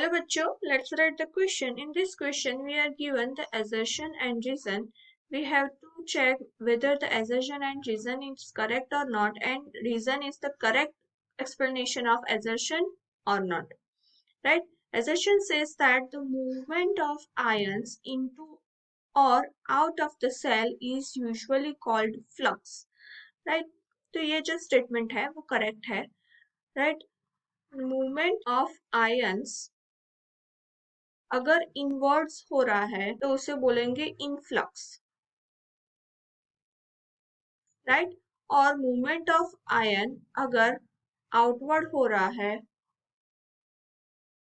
Hello bachcho, let's write the question. In this question, we are given the assertion and reason. We have to check whether the assertion and reason is correct or not, and reason is the correct explanation of assertion or not. Right? Assertion says that the movement of ions into or out of the cell is usually called flux. Right? तो ये जो statement है वो correct है. Right? Movement of ions अगर inwards हो रहा है तो उसे बोलेंगे इनफ्लक्स, राइट. और मूवमेंट ऑफ आयन अगर आउटवर्ड हो रहा है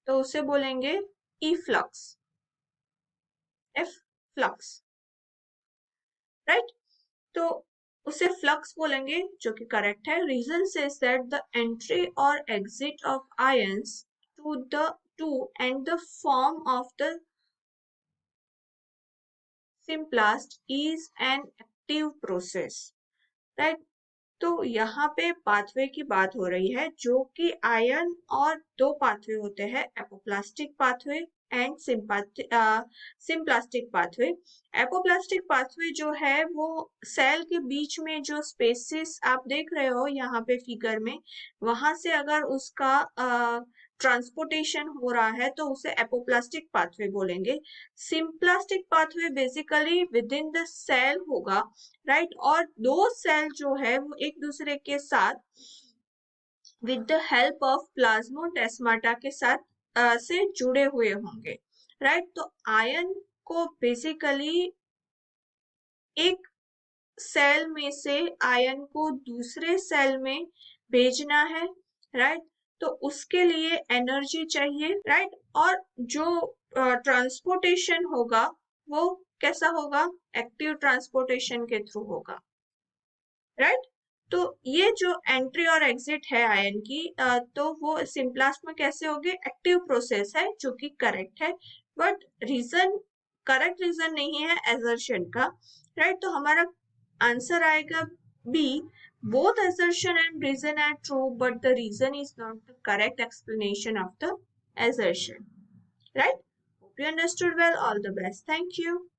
तो उसे बोलेंगे इफ्लक्स, एफ फ्लक्स, राइट. तो उसे फ्लक्स बोलेंगे जो कि करेक्ट है. Reason says that the entry और exit of ions to and the form of the symplast is an active process, right. तो यहाँ पे पाथवे की बात हो रही है जो कि आयन और दो पाथवे होते हैं, apoplastic pathway and symplastic pathway. Apoplastic pathway जो है वो सेल के बीच में जो स्पेसिस आप देख रहे हो यहाँ पे फिगर में, वहां से अगर उसका ट्रांसपोर्टेशन हो रहा है तो उसे एपोप्लास्टिक पाथवे बोलेंगे. Symplastic pathway basically within the cell होगा, राइट. और दो सेल जो है वो एक दूसरे के साथ with the help of plasmodesmata के साथ से जुड़े हुए होंगे, राइट. तो आयन को बेसिकली एक सेल में से आयन को दूसरे सेल में भेजना है, राइट. तो उसके लिए एनर्जी चाहिए, राइट. और जो ट्रांसपोर्टेशन होगा वो कैसा होगा, एक्टिव ट्रांसपोर्टेशन के थ्रू होगा, राइट. तो ये जो एंट्री और एग्जिट है आयन की तो वो सिम्प्लास्ट में कैसे होगी, एक्टिव प्रोसेस है जो कि करेक्ट है. बट रीजन करेक्ट रीजन नहीं है assertion का, राइट. तो हमारा आंसर आएगा B. Both assertion and reason are true but the reason is not the correct explanation of the assertion, right. Hope you understood well. All the best. Thank you.